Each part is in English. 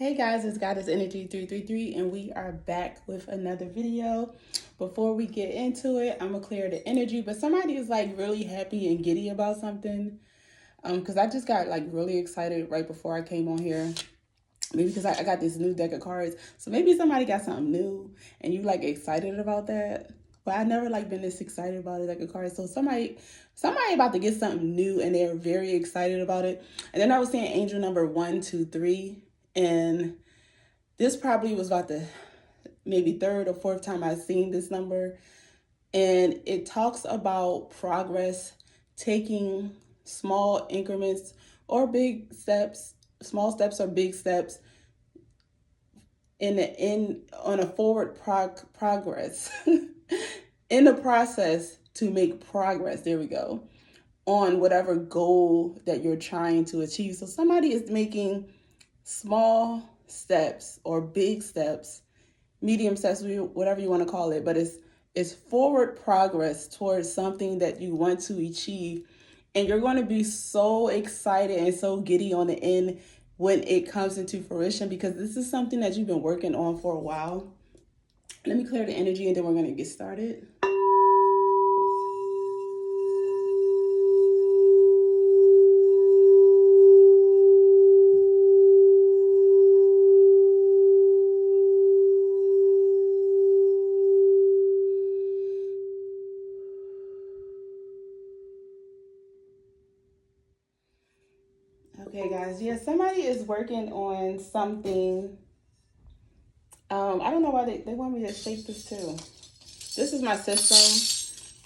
Hey guys, it's Goddess Energy 333 and we are back with another video. Before we get into it, I'm gonna clear the energy, but somebody is like really happy and giddy about something. Because I just got like really excited right before I came on here. Maybe because I got this new deck of cards. So maybe somebody got something new and you like excited about that. But I never like been this excited about a deck of cards. So somebody about to get something new and they're very excited about it. And then I was saying angel number 1, 2, 3. And this probably was about the maybe third or fourth time I've seen this number. And it talks about progress, taking small increments or big steps, small steps or big steps on a forward progress in the process to make progress. There we go. On whatever goal that you're trying to achieve. So somebody is making small steps or big steps, medium steps, whatever you want to call it, but it's forward progress towards something that you want to achieve. And you're going to be so excited and so giddy on the end when it comes into fruition, because this is something that you've been working on for a while. Let me clear the energy and then we're going to get started. Okay, guys. Yeah, somebody is working on something. I don't know why they want me to shake this too. This is my system.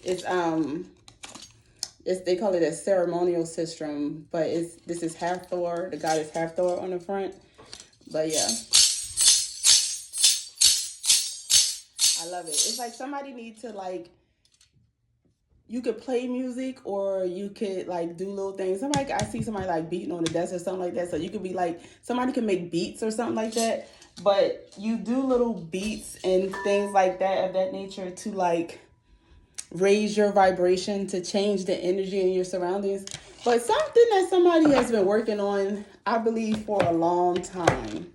It's they call it a ceremonial system, but this is Hathor. The goddess Hathor on the front. But yeah, I love it. It's like somebody needs to like. You could play music or you could like do little things. I see somebody like beating on the desk or something like that. So you could be like, somebody can make beats or something like that. But you do little beats and things like that of that nature to like raise your vibration, to change the energy in your surroundings. But something that somebody has been working on, I believe, for a long time.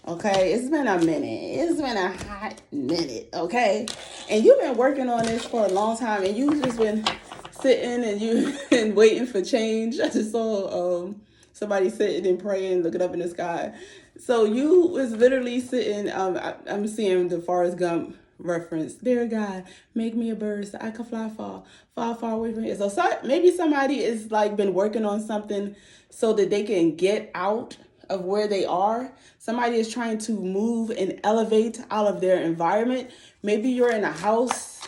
Okay, it's been a minute. It's been a hot minute, okay? And you've been working on this for a long time, and you've just been sitting and you've been waiting for change. I just saw somebody sitting and praying, looking up in the sky. So you was literally sitting, I'm seeing the Forrest Gump reference. Dear God, make me a bird so I can fly far away from here. So maybe somebody is like been working on something so that they can get out of where they are. Somebody is trying to move and elevate out of their environment. Maybe you're in a house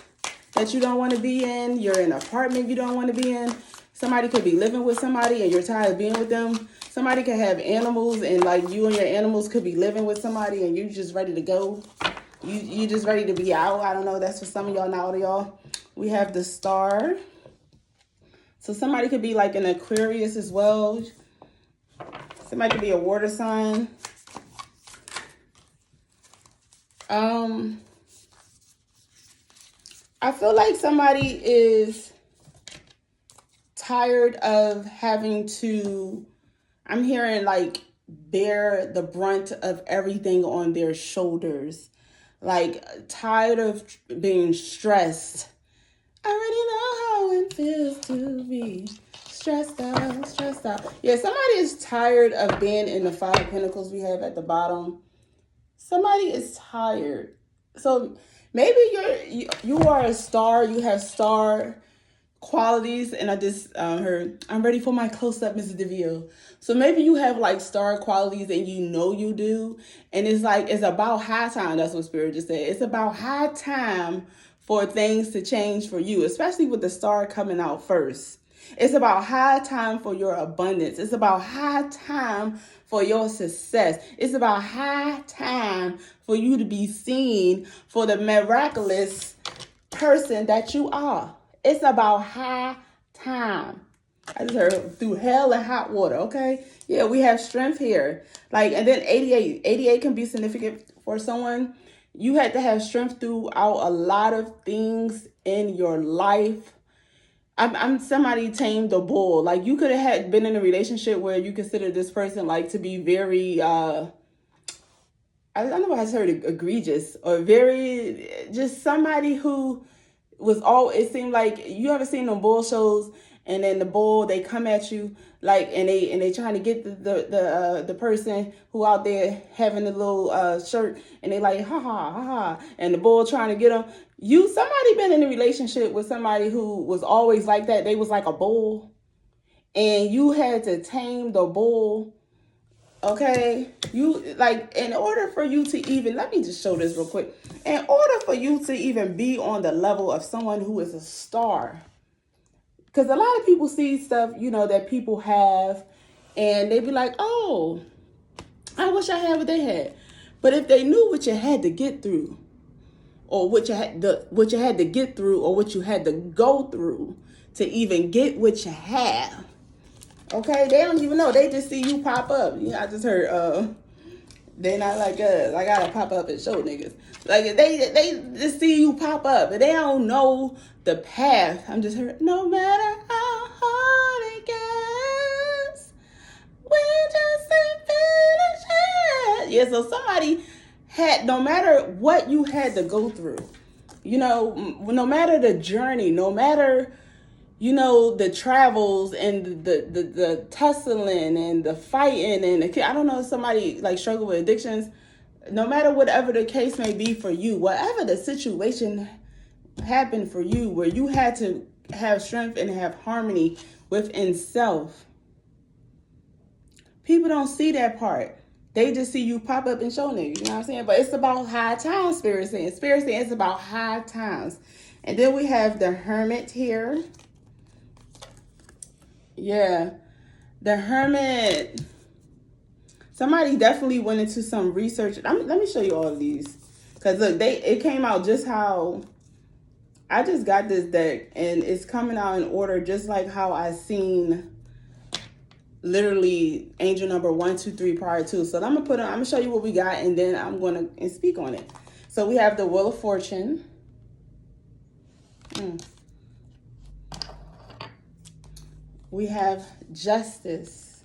that you don't want to be in. You're in an apartment you don't want to be in. Somebody could be living with somebody and you're tired of being with them. Somebody could have animals and like you and your animals could be living with somebody and you're just ready to go. You just ready to be out. I don't know. That's for some of y'all, not all of y'all. We have the star. So somebody could be like an Aquarius as well. Somebody could be a water sign. I feel like somebody is tired of having to, I'm hearing like bear the brunt of everything on their shoulders. Like tired of being stressed. I already know how it feels to be stressed out. Yeah, somebody is tired of being in the 5 of Pentacles we have at the bottom. Somebody is tired. So maybe you are a star. You have star qualities, and I just heard I'm ready for my close-up, Mrs. DeVille. So maybe you have like star qualities and you know you do, and it's like it's about high time. That's what Spirit just said. It's about high time for things to change for you, especially with the star coming out first. It's about high time for your abundance. It's about high time for your success. It's about high time for you to be seen for the miraculous person that you are. It's about high time. I just heard through hell and hot water, okay? Yeah, we have strength here. Like, and then 88. 88 can be significant for someone. You had to have strength throughout a lot of things in your life. I'm somebody tamed a bull. Like you could have been in a relationship where you consider this person like to be very I don't know if I heard egregious or very, just somebody who was all, it seemed like, you ever seen them bull shows, and then the bull, they come at you like, and they trying to get the person who out there having the little shirt, and they like ha ha ha ha, and the bull trying to get them. Somebody been in a relationship with somebody who was always like that. They was like a bull, and you had to tame the bull. Okay, you like, in order for you to even, let me just show this real quick. In order for you to even be on the level of someone who is a star, because a lot of people see stuff, that people have, and they be like, oh, I wish I had what they had. But if they knew what you had to get through, or what you had to get through, or what you had to go through to even get what you have. Okay, they don't even know. They just see you pop up. I just heard they not like us. I gotta pop up and show niggas. Like they just see you pop up, and they don't know the path. I'm just heard, no matter how hard it gets, we just ain't finished. Yeah, so somebody had, no matter what you had to go through, no matter the journey, no matter the travels and the tussling and the fighting, and I don't know if somebody like struggle with addictions, no matter whatever the case may be for you, whatever the situation happened for you, where you had to have strength and have harmony within self, people don't see that part. They just see you pop up and show niggas, you know what I'm saying? But it's about high times, Spirit saying. Spirit saying it's about high times. And then we have the Hermit here. Yeah, the Hermit. Somebody definitely went into some research. Let me show you all of these, because look, it came out just how I just got this deck, and it's coming out in order just like how I seen literally angel number 1, 2, 3 prior to. So I'm gonna show you what we got, and then I'm gonna speak on it. So we have the Wheel of Fortune. We have Justice.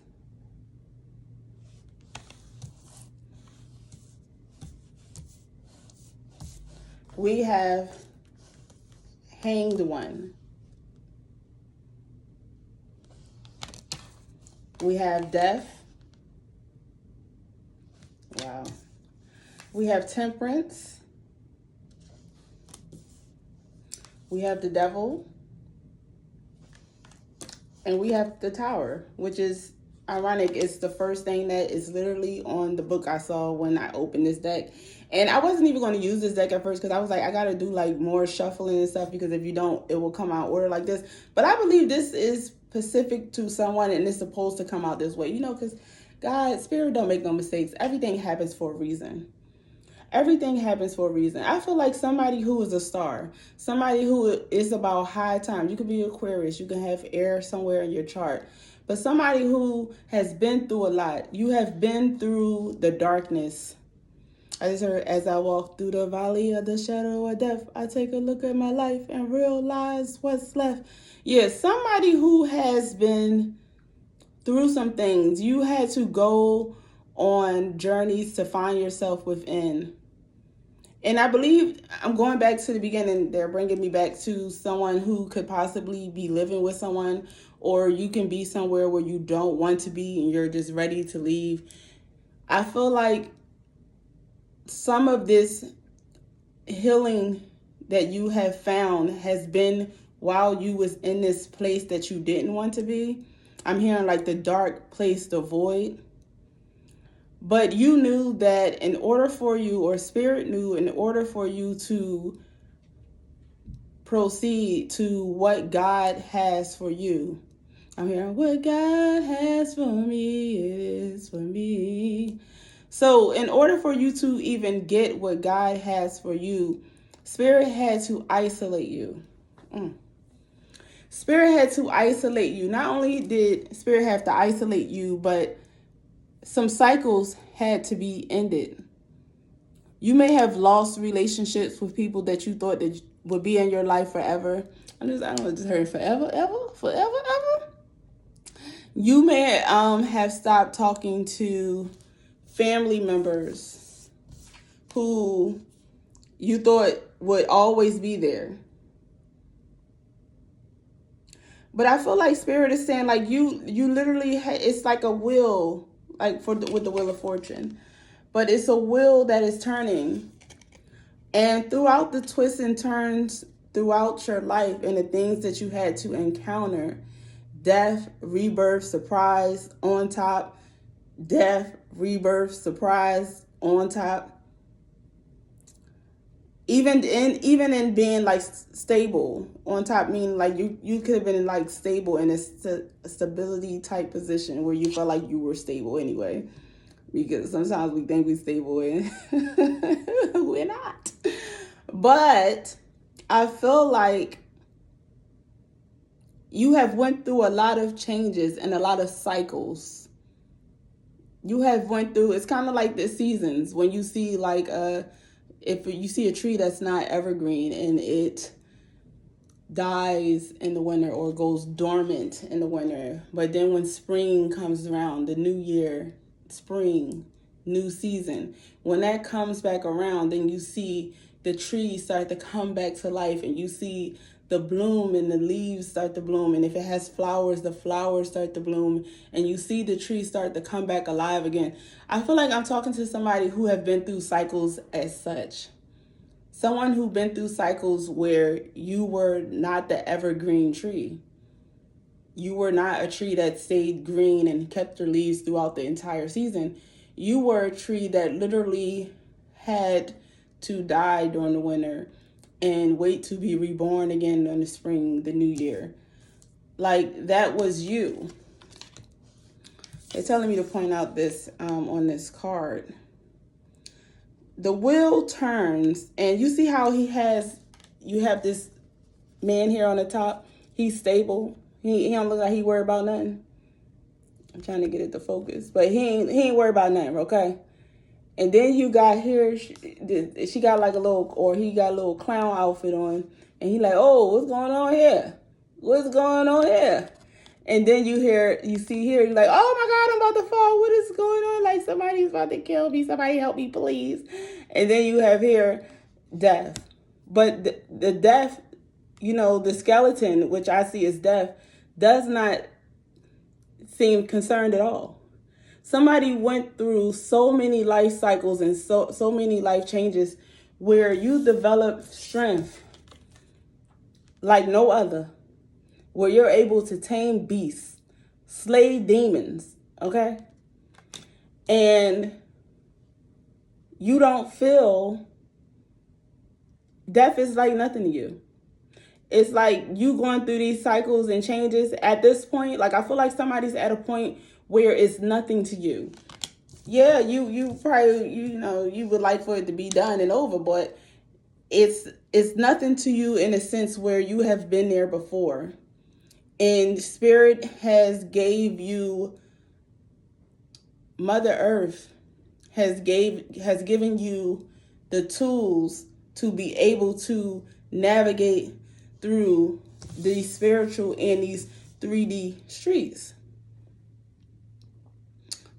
We have Hanged One. We have Death. Wow. We have Temperance. We have the Devil. And we have the Tower, which is ironic. It's the first thing that is literally on the book I saw when I opened this deck. And I wasn't even going to use this deck at first, because I was like, I got to do like more shuffling and stuff, because if you don't, it will come out order like this. But I believe this is specific to someone, and it's supposed to come out this way, because God, Spirit don't make no mistakes. Everything happens for a reason. Everything happens for a reason. I feel like somebody who is a star, somebody who is about high time. You could be Aquarius, you can have air somewhere in your chart, but somebody who has been through a lot. You have been through the darkness. I just heard, as I walk through the valley of the shadow of death, I take a look at my life and realize what's left. Yeah, somebody who has been through some things. You had to go on journeys to find yourself within. And I believe, I'm going back to the beginning, they're bringing me back to someone who could possibly be living with someone, or you can be somewhere where you don't want to be and you're just ready to leave. I feel like some of this healing that you have found has been while you was in this place that you didn't want to be. I'm hearing like the dark place, the void. But you knew that in order for you, or Spirit knew, in order for you to proceed to what God has for you. I'm hearing, what God has for me, it is for me. So in order for you to even get what God has for you, Spirit had to isolate you. Spirit had to isolate you. Not only did Spirit have to isolate you, but some cycles had to be ended. You may have lost relationships with people that you thought that would be in your life forever. I just heard forever, ever. You may have stopped talking to family members. who you thought would always be there. But I feel like Spirit is saying, like, you literally, it's like a wheel, like with the Wheel of Fortune. But it's a wheel that is turning. And throughout the twists and turns throughout your life and the things that you had to encounter, death, rebirth, surprise on top, death, rebirth, surprise on top. Even in being like stable on top, meaning like you could have been like stable in a stability type position where you felt like you were stable anyway, because sometimes we think we're stable and we're not. But I feel like you have went through a lot of changes and a lot of cycles. You have went through, it's kind of like the seasons when you see like if you see a tree that's not evergreen and it dies in the winter or goes dormant in the winter, but then when spring comes around, the new year, spring, new season, when that comes back around, then you see the trees start to come back to life, and you see the bloom and the leaves start to bloom, and if it has flowers, the flowers start to bloom, and you see the tree start to come back alive again. I feel like I'm talking to somebody who have been through cycles as such. Someone who's been through cycles where you were not the evergreen tree. You were not a tree that stayed green and kept their leaves throughout the entire season. You were a tree that literally had to die during the winter and wait to be reborn again in the spring, the new year. Like, that was you. They're telling me to point out this on this card. The wheel turns, and you see how you have this man here on the top. He's stable. He don't look like he worried about nothing. I'm trying to get it to focus, but he ain't worried about nothing, okay? And then you got here, she got like he got a little clown outfit on, and he like, oh, what's going on here? What's going on here? And then you see here, you're like, oh my God, I'm about to fall. What is going on? Like, somebody's about to kill me. Somebody help me, please. And then you have here death. But the death, the skeleton, which I see as death, does not seem concerned at all. Somebody went through so many life cycles and so many life changes where you developed strength like no other, where you're able to tame beasts, slay demons, okay? And you don't feel death is like nothing to you. It's like you going through these cycles and changes at this point. Like, I feel like somebody's at a point where it's nothing to you. Yeah, you probably, you would like for it to be done and over, but it's nothing to you in a sense where you have been there before. And Spirit has gave you, Mother Earth has given you the tools to be able to navigate through these spiritual and these 3D streets.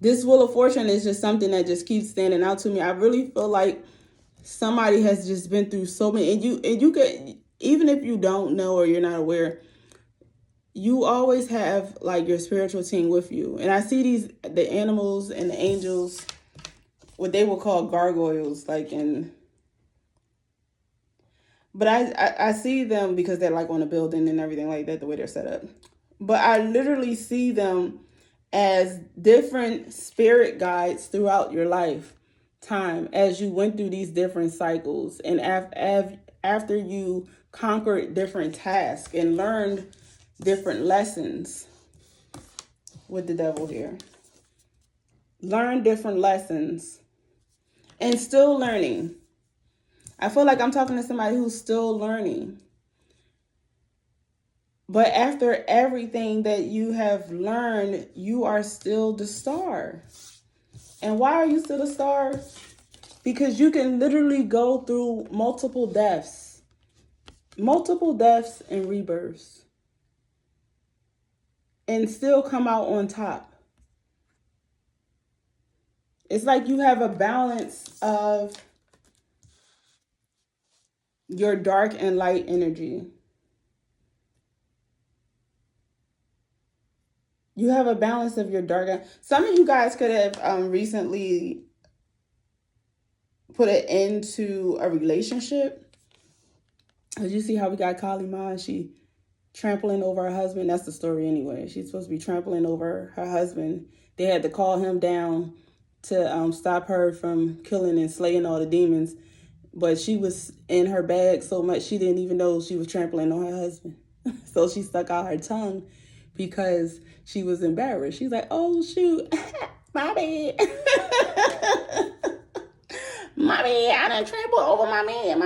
This Wheel of Fortune is just something that just keeps standing out to me. I really feel like somebody has just been through so many, and you could, even if you don't know or you're not aware, you always have like your spiritual team with you. And I see the animals and the angels, what they will call gargoyles, but I see them because they're like on a building and everything like that, the way they're set up. But I literally see them as different spirit guides throughout your lifetime as you went through these different cycles, and after you conquered different tasks and learned different lessons with the devil here. Learn different lessons and still learning. I feel like I'm talking to somebody who's still learning. But after everything that you have learned, you are still the star. And why are you still the star? Because you can literally go through multiple deaths and rebirths, and still come out on top. It's like you have a balance of your dark and light energy. You have a balance of your dark. Some of you guys could have recently put an end to a relationship. Did you see how we got Kali Ma? She trampling over her husband. That's the story anyway. She's supposed to be trampling over her husband. They had to call him down to stop her from killing and slaying all the demons. But she was in her bag so much she didn't even know she was trampling on her husband. So she stuck out her tongue because she was embarrassed. She's like, oh, shoot, my bad. My man, I done trampled over my man.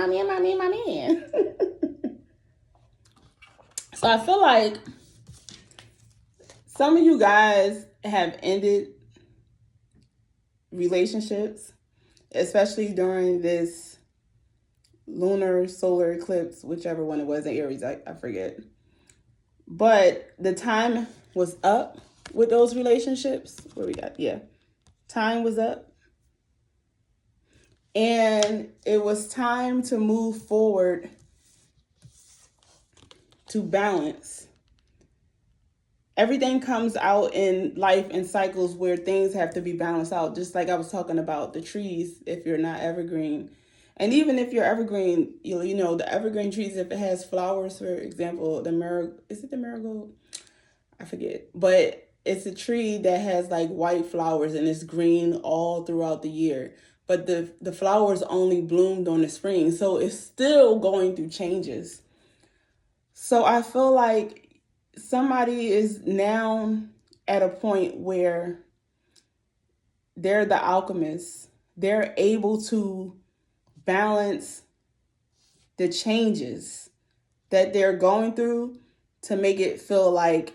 So I feel like some of you guys have ended relationships, especially during this lunar solar eclipse, whichever one it was in Aries, I forget. But the time was up with those relationships. What we got? Yeah. Time was up. And it was time to move forward to balance. Everything comes out in life in cycles where things have to be balanced out. Just like I was talking about the trees, if you're not evergreen. And even if you're evergreen, you know, the evergreen trees, if it has flowers, for example, is it the marigold? I forget. But it's a tree that has like white flowers and it's green all throughout the year. But the flowers only bloomed on the spring. So it's still going through changes. So I feel like somebody is now at a point where they're the alchemists. They're able to balance the changes that they're going through to make it feel like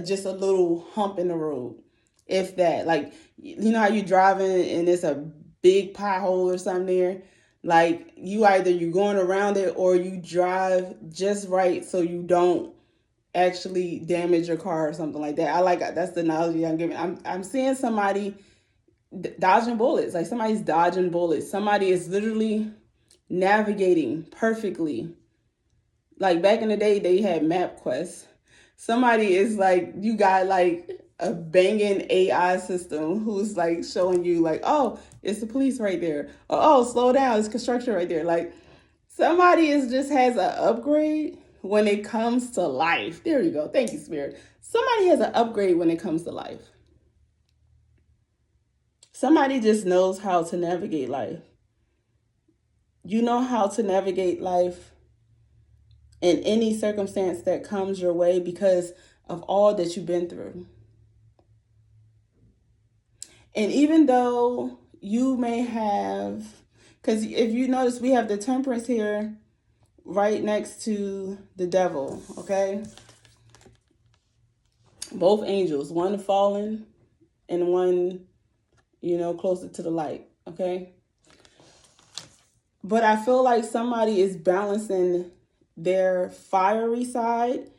just a little hump in the road. If that, like, you know how you driving and it's a big pothole or something there? Like, you're going around it or you drive just right so you don't actually damage your car or something like that. That's the analogy I'm giving. I'm seeing somebody dodging bullets. Like, somebody's dodging bullets. Somebody is literally navigating perfectly. Like, back in the day, they had MapQuest. Somebody is like, you got like a banging AI system who's like showing you like, oh, it's the police right there. Or, oh, slow down, it's construction right there. Like, somebody just has an upgrade when it comes to life. There you go. Thank you, Spirit. Somebody has an upgrade when it comes to life. Somebody just knows how to navigate life. You know how to navigate life in any circumstance that comes your way because of all that you've been through. And even though you may have, because if you notice, we have the Temperance here right next to the Devil, okay? Both angels, one fallen and one, closer to the light, okay? But I feel like somebody is balancing their fiery side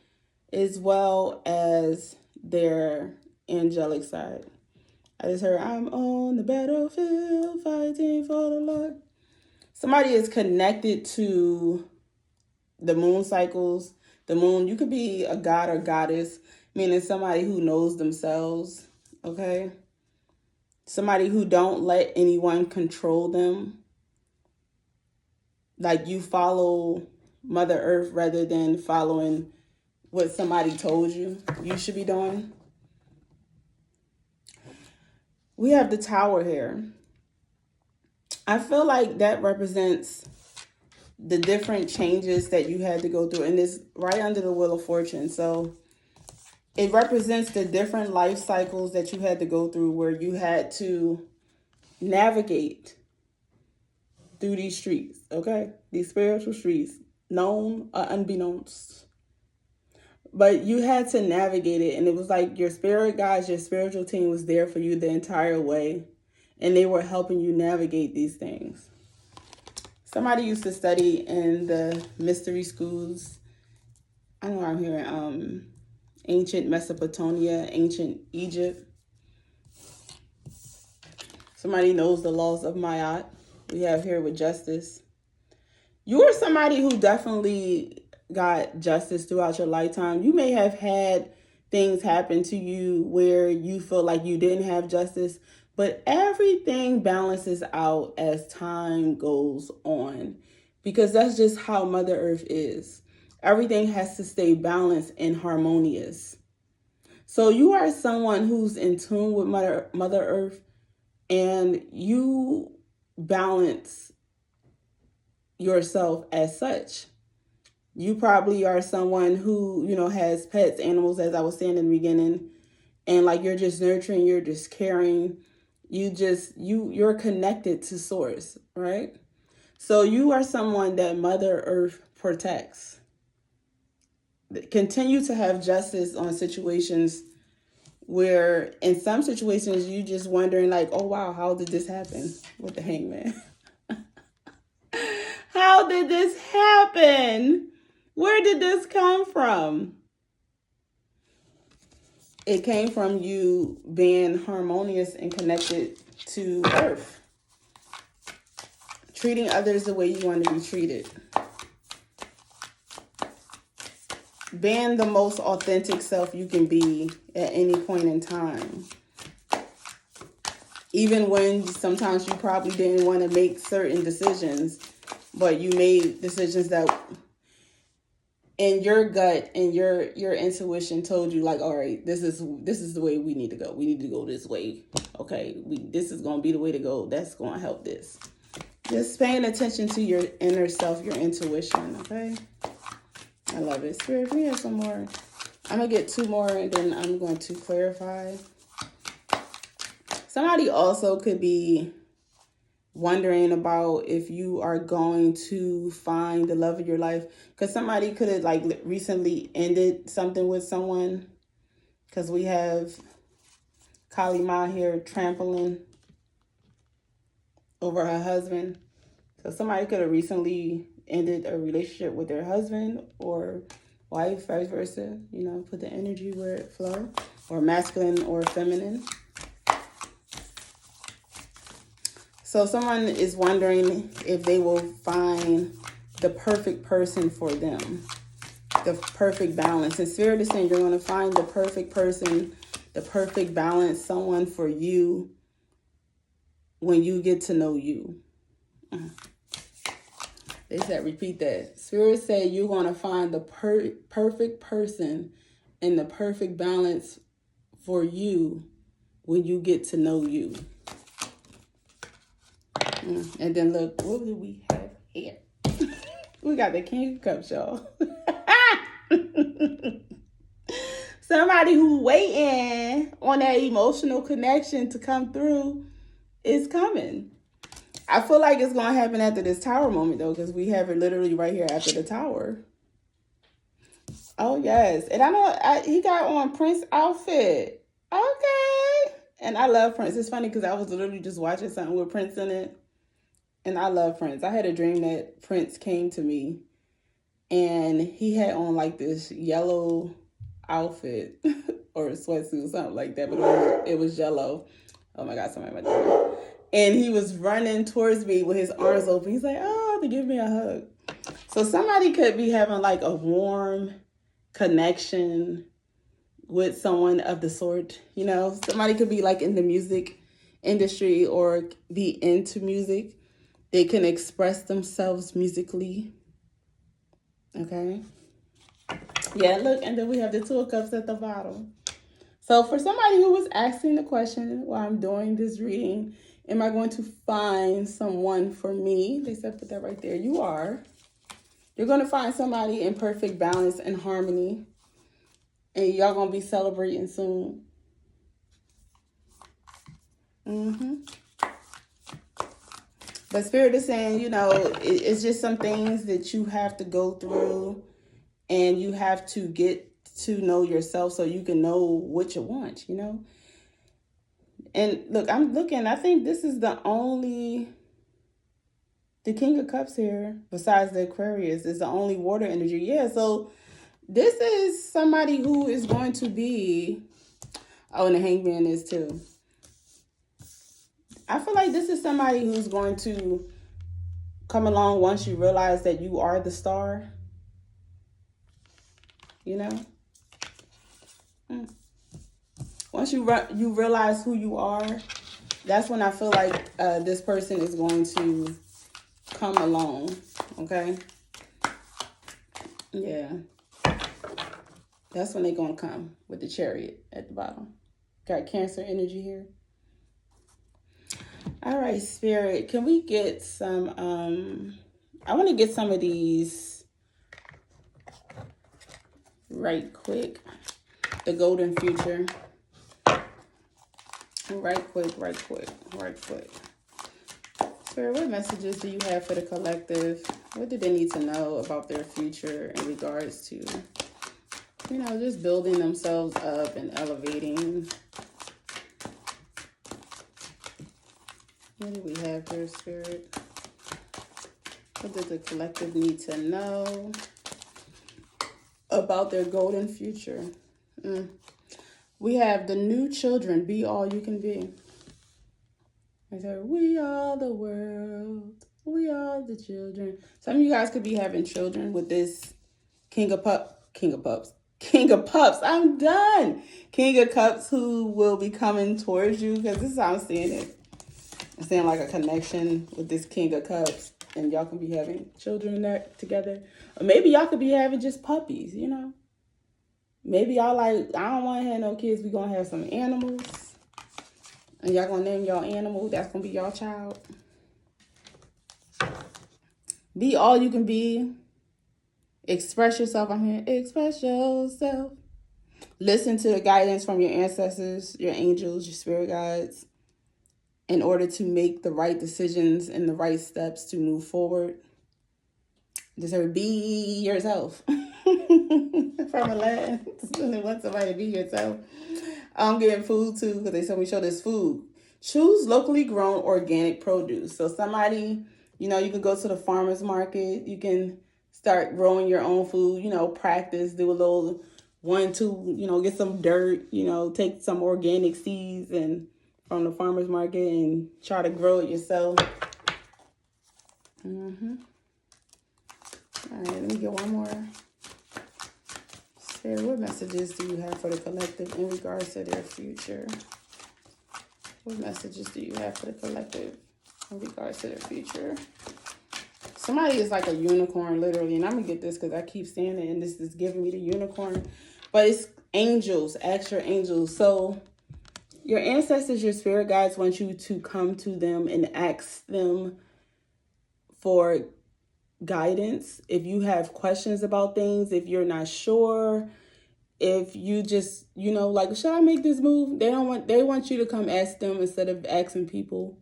as well as their angelic side. I just heard, I'm on the battlefield fighting for the Lord. Somebody is connected to the moon cycles. The moon, you could be a god or goddess, meaning somebody who knows themselves, okay? Somebody who don't let anyone control them. Like, you follow Mother Earth rather than following what somebody told you should be doing. We have the Tower here. I feel like that represents the different changes that you had to go through. And it's right under the Wheel of Fortune. So it represents the different life cycles that you had to go through where you had to navigate through these streets, okay? These spiritual streets, known or unbeknownst. But you had to navigate it, and it was like your spirit guides, your spiritual team was there for you the entire way, and they were helping you navigate these things. Somebody used to study in the mystery schools. I know I'm hearing ancient Mesopotamia, ancient Egypt. Somebody knows the laws of Ma'at. We have here with justice. You are somebody who definitely got justice throughout your lifetime. You may have had things happen to you where you feel like you didn't have justice, but everything balances out as time goes on, because that's just how Mother Earth is. Everything has to stay balanced and harmonious. So you are someone who's in tune with Mother Earth, and you balance yourself as such. You probably are someone who, has pets, animals, as I was saying in the beginning, and like you're just nurturing, you're just caring. You're connected to source, right? So you are someone that Mother Earth protects. Continue to have justice on situations where in some situations you just wondering like, oh wow, how did this happen with the hangman? How did this happen? Where did this come from? It came from you being harmonious and connected to Earth. Treating others the way you want to be treated. Being the most authentic self you can be at any point in time. Even when sometimes you probably didn't want to make certain decisions, but you made decisions that in your gut and your intuition told you like, all right, this is the way we need to go. We need to go this way. Okay, this is going to be the way to go. That's going to help this. Just paying attention to your inner self, your intuition, okay? I love it. Spirit, we have some more. I'm going to get 2 more and then I'm going to clarify. Somebody also could be wondering about if you are going to find the love of your life, because somebody could have like recently ended something with someone, because we have Kali Ma here trampling over her husband. So somebody could have recently ended a relationship with their husband or wife, vice versa. Put the energy where it flows, or masculine or feminine. So someone is wondering if they will find the perfect person for them, the perfect balance. And Spirit is saying you're going to find the perfect person, the perfect balance, someone for you when you get to know you. They said repeat that. Spirit said you're going to find the perfect person and the perfect balance for you when you get to know you. And then look, what do we have here? We got the King of Cups, y'all. Somebody who waiting on that emotional connection to come through is coming. I feel like it's going to happen after this Tower moment, though, because we have it literally right here after the Tower. Oh, yes. And I know he got on Prince outfit. Okay. And I love Prince. It's funny because I was literally just watching something with Prince in it. And I love Prince. I had a dream that Prince came to me and he had on like this yellow outfit or a sweatsuit, something like that. But it was yellow. Oh my God, somebody might do it. And he was running towards me with his arms open. He's like, oh, to give me a hug. So somebody could be having like a warm connection with someone of the sort. Somebody could be like in the music industry or be into music. They can express themselves musically. Okay. Yeah, look, and then we have the 2 of Cups at the bottom. So for somebody who was asking the question while I'm doing this reading, am I going to find someone for me? They said put that right there. You are. You're going to find somebody in perfect balance and harmony. And y'all going to be celebrating soon. But Spirit is saying, it's just some things that you have to go through and you have to get to know yourself so you can know what you want, And look, I'm looking, I think this is the King of Cups here, besides the Aquarius, is the only water energy. Yeah, so this is somebody who is going to be, and the Hangman is too. I feel like this is somebody who's going to come along once you realize that you are the star. You know? Once you realize who you are, that's when I feel like this person is going to come along. Okay? Yeah. That's when they're going to come with the Chariot at the bottom. Got Cancer energy here. All right, Spirit. Can we get some... I want to get some of these right quick. The golden future. Right quick. Spirit, what messages do you have for the collective? What do they need to know about their future in regards to, just building themselves up and elevating? What do we have here, Spirit? What does the collective need to know about their golden future? We have the new children. Be all you can be. I said, we are the world. We are the children. Some of you guys could be having children with this King of Pups. I'm done. King of Cups who will be coming towards you, because this is how I'm seeing it. I'm seeing like a connection with this King of Cups, and y'all can be having children there together. Or maybe y'all could be having just puppies, Maybe y'all like, I don't want to have no kids. We going to have some animals. And y'all going to name y'all animal. That's going to be y'all child. Be all you can be. Express yourself. I'm here. Express yourself. Listen to the guidance from your ancestors, your angels, your spirit guides, in order to make the right decisions and the right steps to move forward. Just be yourself. From a land. They want somebody to be yourself. I'm getting food too, because they told me show this food. Choose locally grown organic produce. So somebody, you can go to the farmer's market. You can start growing your own food, practice, do a little 1, 2, get some dirt, take some organic seeds and from the farmer's market and try to grow it yourself. All right, let me get one more. Spirit, what messages do you have for the collective in regards to their future? What messages do you have for the collective in regards to their future? Somebody is like a unicorn, literally, and I'm going to get this because I keep saying it, and this is giving me the unicorn. But it's angels, ask your angels. So your ancestors, your spirit guides want you to come to them and ask them for guidance. If you have questions about things, if you're not sure, if you just, like, should I make this move? They want you to come ask them instead of asking people.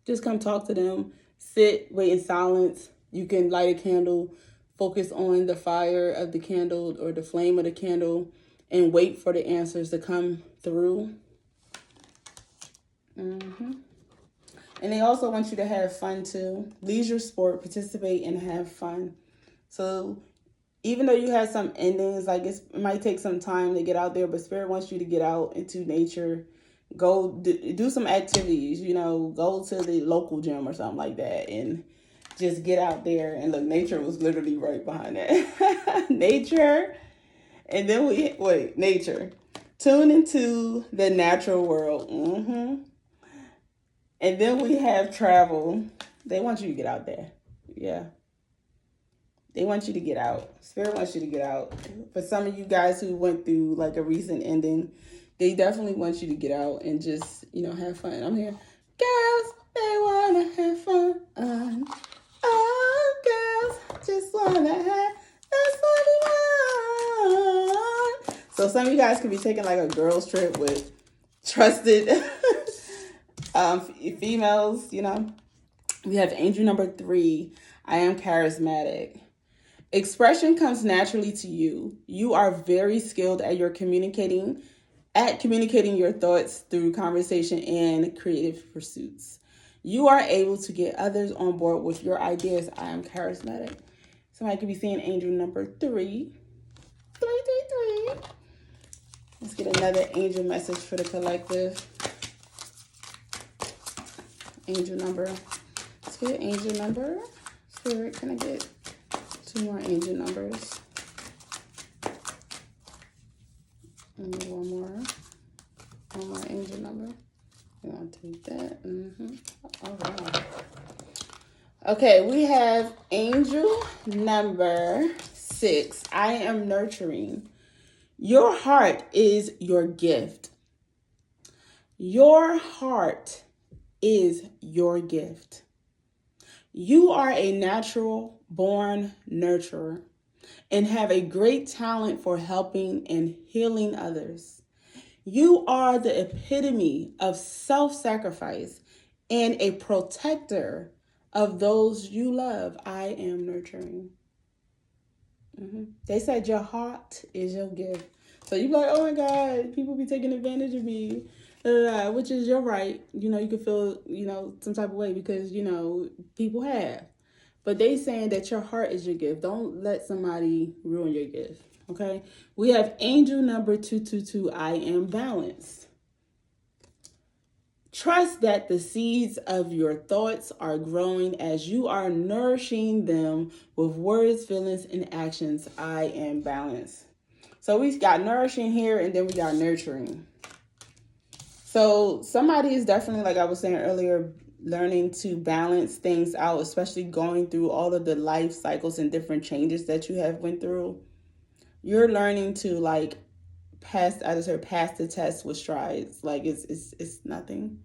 Just come talk to them. Sit, wait in silence. You can light a candle, focus on the fire of the candle or the flame of the candle, and wait for the answers to come through. And they also want you to have fun too. Leisure sport, participate and have fun. So even though you have some endings, like it might take some time to get out there, but Spirit wants you to get out into nature. Go do some activities, go to the local gym or something like that and just get out there. And look, nature was literally right behind that. Nature. And then nature. Tune into the natural world. And then we have travel. They want you to get out there. Yeah. They want you to get out. Spirit wants you to get out. For some of you guys who went through like a recent ending, they definitely want you to get out and just, have fun. I'm here. Girls, they want to have fun. Oh, girls, just want to have. That's what we want. So some of you guys could be taking like a girls trip with trusted females, We have angel number 3. I am charismatic. Expression comes naturally to you. You are very skilled at communicating your thoughts through conversation and creative pursuits. You are able to get others on board with your ideas. I am charismatic. Somebody could be saying angel number 3. 333. Let's get another angel message for the collective. Angel number. Let's get angel number Spirit, can I get 2 more angel numbers? And one more angel number. We're going to take that. All right. Okay, we have angel number 6. I am nurturing. Your heart is your gift. Your heart is your gift. You are a natural born nurturer and have a great talent for helping and healing others. You are the epitome of self-sacrifice and a protector of those you love. I am nurturing. They said your heart is your gift. So you be like, oh my God, people be taking advantage of me, which is your right. You know, you can feel, some type of way because, people have. But they saying that your heart is your gift. Don't let somebody ruin your gift, okay? We have angel number 222, I am balanced. Trust that the seeds of your thoughts are growing as you are nourishing them with words, feelings, and actions. I am balanced. So we got nourishing here, and then we got nurturing. So somebody is definitely, like I was saying earlier, learning to balance things out, especially going through all of the life cycles and different changes that you have went through. You're learning to pass the test with strides. Like it's nothing.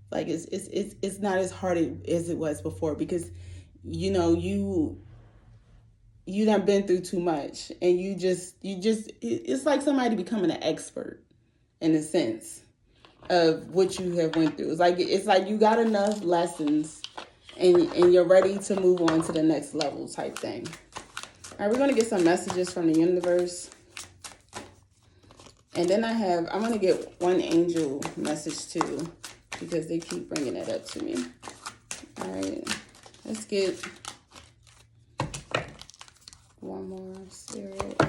Like it's not as hard as it was before because you done been through too much, and you just it's like somebody becoming an expert in a sense of what you have went through. It's like you got enough lessons and you're ready to move on to the next level type thing. All right, we're going to get some messages from the universe. And then I'm going to get one angel message too, because they keep bringing it up to me. All right, let's get one more spirit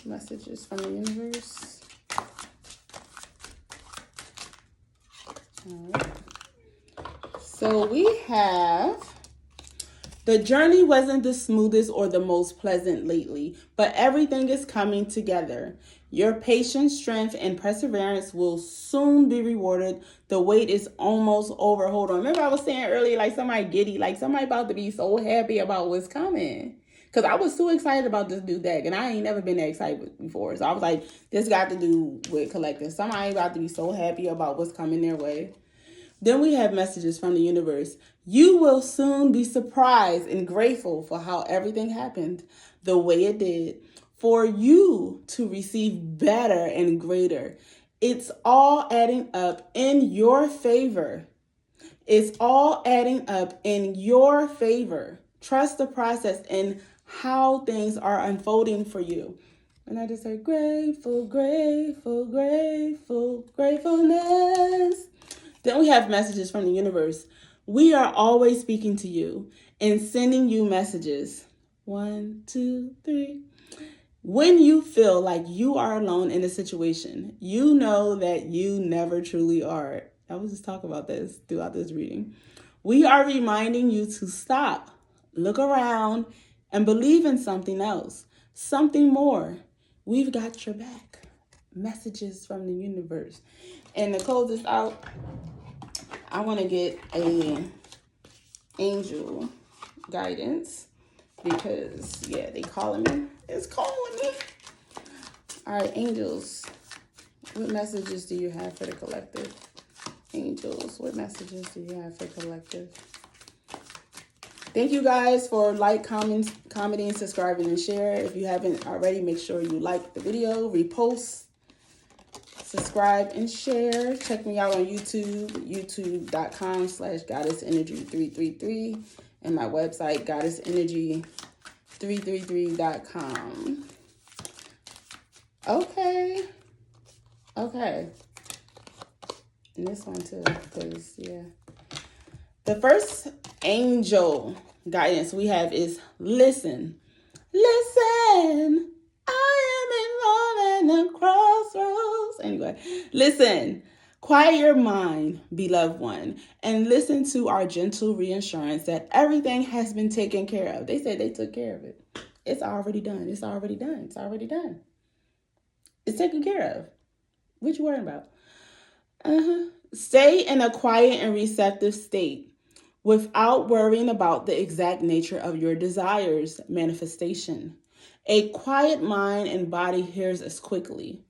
messages from the universe. All right. So we have, the journey wasn't the smoothest or the most pleasant lately, but everything is coming together. Your patience, strength, and perseverance will soon be rewarded. The wait is almost over. Hold on. Remember I was saying earlier, like somebody giddy, like somebody about to be so happy about what's coming. Because I was so excited about this new deck, and I ain't never been that excited before. So I was like, this got to do with collecting. Somebody about to be so happy about what's coming their way. Then we have messages from the universe. You will soon be surprised and grateful for how everything happened the way it did, for you to receive better and greater. It's all adding up in your favor. It's all adding up in your favor. Trust the process and how things are unfolding for you. And I just say, grateful, grateful, grateful, gratefulness. Then we have messages from the universe. We are always speaking to you and sending you messages. 1, 2, 3. When you feel like you are alone in a situation, you know that you never truly are. I was just talking about this throughout this reading. We are reminding you to stop, look around, and believe in something else, something more. We've got your back. Messages from the universe. And to close this out, I want to get a angel guidance because, they calling me. It's calling me. All right, angels, what messages do you have for the collective? Angels, what messages do you have for collective? Thank you guys for commenting, subscribing, and share. If you haven't already, make sure you like the video, repost, subscribe, and share. Check me out on YouTube, youtube.com/goddessenergy333, and my website, goddessenergy333.com. Okay. And this one too, because, The first angel guidance we have is listen. Listen. I am in love and the crossroads. Anyway, listen. Quiet your mind, beloved one, and listen to our gentle reassurance that everything has been taken care of. They said they took care of it. It's already done. It's already done. It's already done. It's taken care of. What you worrying about? Stay in a quiet and receptive state without worrying about the exact nature of your desires' manifestation. A quiet mind and body hears us quickly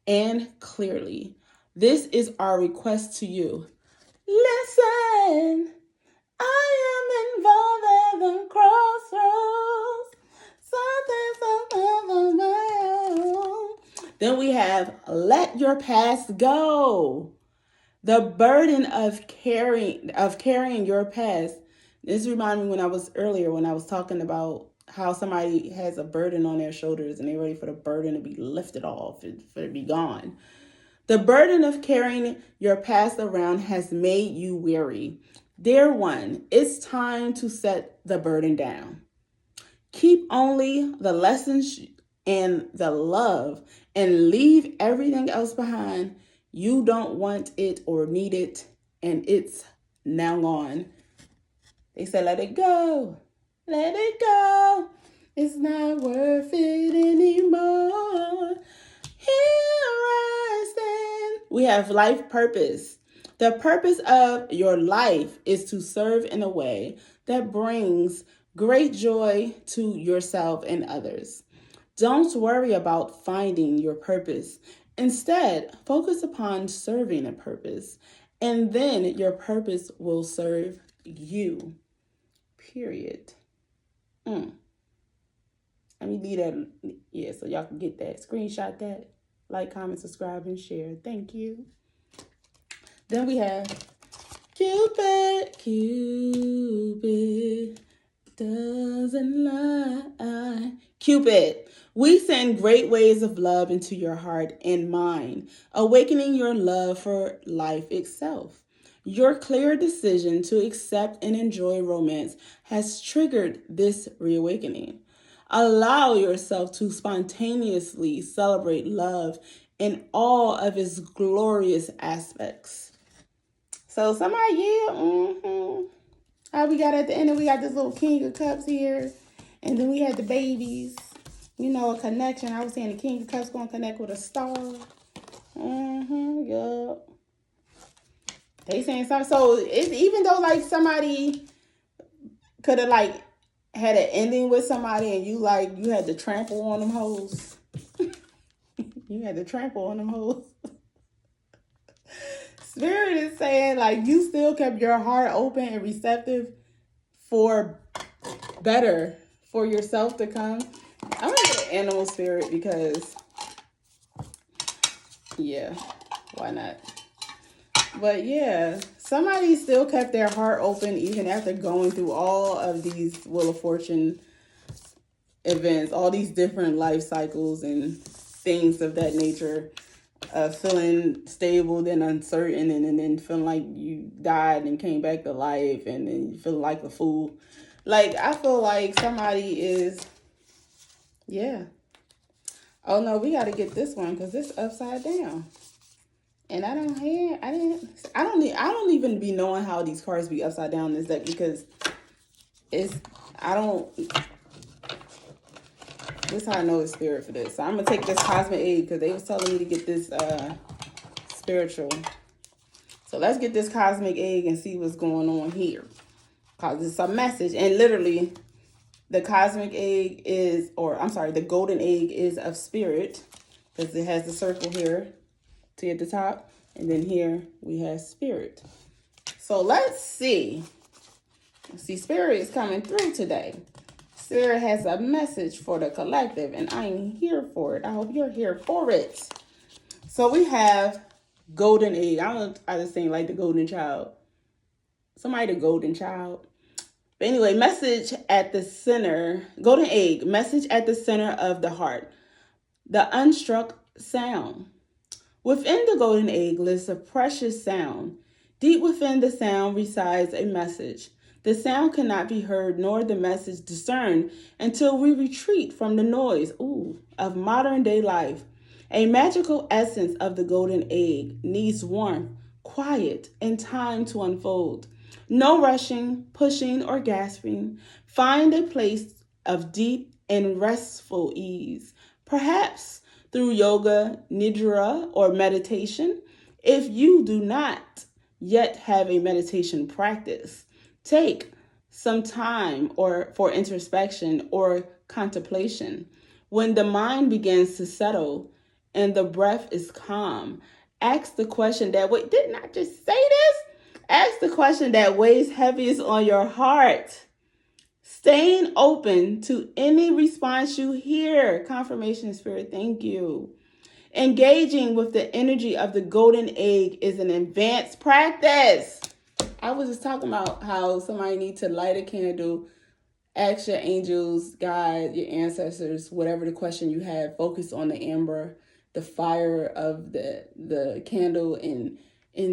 and clearly. This is our request to you. Listen, I am involved at the crossroads. Then we have let your past go. The burden of carrying your past. This reminded me when I was talking about how somebody has a burden on their shoulders and they're ready for the burden to be lifted off and for it to be gone. The burden of carrying your past around has made you weary. Dear one, it's time to set the burden down. Keep only the lessons and the love and leave everything else behind. You don't want it or need it, and it's now gone. They said, let it go. Let it go. It's not worth it anymore. Here I stand. We have life purpose. The purpose of your life is to serve in a way that brings great joy to yourself and others. Don't worry about finding your purpose. Instead, focus upon serving a purpose, and then your purpose will serve you. Period. Let me leave that. Yeah, so y'all can get that. Screenshot that. Like, comment, subscribe, and share. Thank you. Then we have Cupid. Cupid doesn't lie. Cupid, we send great waves of love into your heart and mind, awakening your love for life itself. Your clear decision to accept and enjoy romance has triggered this reawakening. Allow yourself to spontaneously celebrate love in all of its glorious aspects. So somebody, how we got at the end, we got this little King of Cups here. And then we had the babies. You know, a connection. I was saying the King of Cups going to connect with a star. Yup. They saying something. So it's, even though like somebody could have like had an ending with somebody and you had to trample on them hoes. You had to trample on them hoes. Spirit is saying like you still kept your heart open and receptive for better, for yourself to come. I'm going to get an animal spirit because, yeah, why not? But yeah, somebody still kept their heart open even after going through all of these Wheel of Fortune events, all these different life cycles and things of that nature. Feeling stable, then uncertain, and then feeling like you died and came back to life, and then you feel like a fool. Like, I feel like somebody is, yeah. Oh no, we got to get this one because it's upside down. And I don't even be knowing how these cards be upside down in this deck because this is how I know it's spirit for this. So I'm going to take this cosmic egg because they was telling me to get this spiritual. So let's get this cosmic egg and see what's going on here. Because it's a message. And literally, the cosmic egg is, the golden egg is of spirit. Because it has the circle here at the top. And then here we have spirit. So let's see. Spirit is coming through today. Spirit has a message for the collective, and I'm here for it. I hope you're here for it. So we have golden egg. I just think like the golden child. Somebody the golden child. But anyway, message at the center. Golden egg. Message at the center of the heart. The unstruck sound. Within the golden egg lives a precious sound. Deep within the sound resides a message. The sound cannot be heard nor the message discerned until we retreat from the noise of modern day life. A magical essence of the golden egg needs warmth quiet, and time to unfold. No rushing, pushing, or gasping. Find a place of deep and restful ease, perhaps through yoga, nidra, or meditation. If you do not yet have a meditation practice, take some time or for introspection or contemplation. When the mind begins to settle and the breath is calm, ask the question that, wait, didn't I just say this? Ask the question that weighs heaviest on your heart. Staying open to any response you hear. Confirmation Spirit, thank you. Engaging with the energy of the golden egg is an advanced practice. I was just talking about how somebody needs to light a candle, ask your angels, God, your ancestors, whatever the question you have, focus on the amber, the fire of the candle, and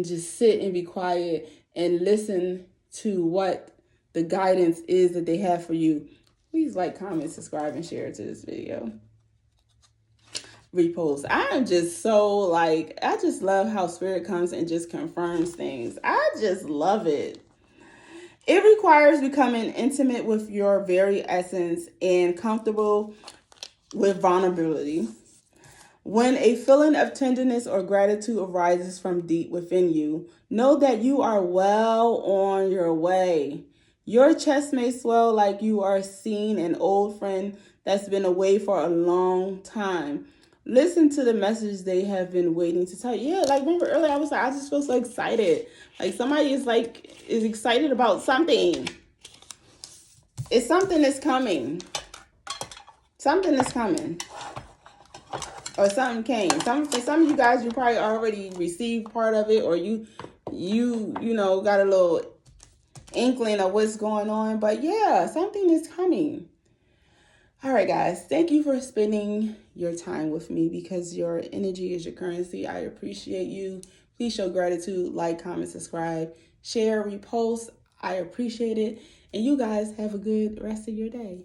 just sit and be quiet and listen to what the guidance is that they have for you. Please like, comment, subscribe, and share to this video. Repost. I am just so I just love how Spirit comes and just confirms things. I just love it. It requires becoming intimate with your very essence and comfortable with vulnerability. When a feeling of tenderness or gratitude arises from deep within you, know that you are well on your way. Your chest may swell like you are seeing an old friend that's been away for a long time. Listen to the message they have been waiting to tell you. Yeah, like remember earlier I was like, I just feel so excited. Like somebody is excited about something. It's something that's coming. Something is coming. Or something came. For some of you guys, you probably already received part of it, or you know, got a little inkling of what's going on. But yeah, something is coming. All right, guys, thank you for spending your time with me because your energy is your currency. I appreciate you. Please show gratitude, like, comment, subscribe, share, repost. I appreciate it. And you guys have a good rest of your day.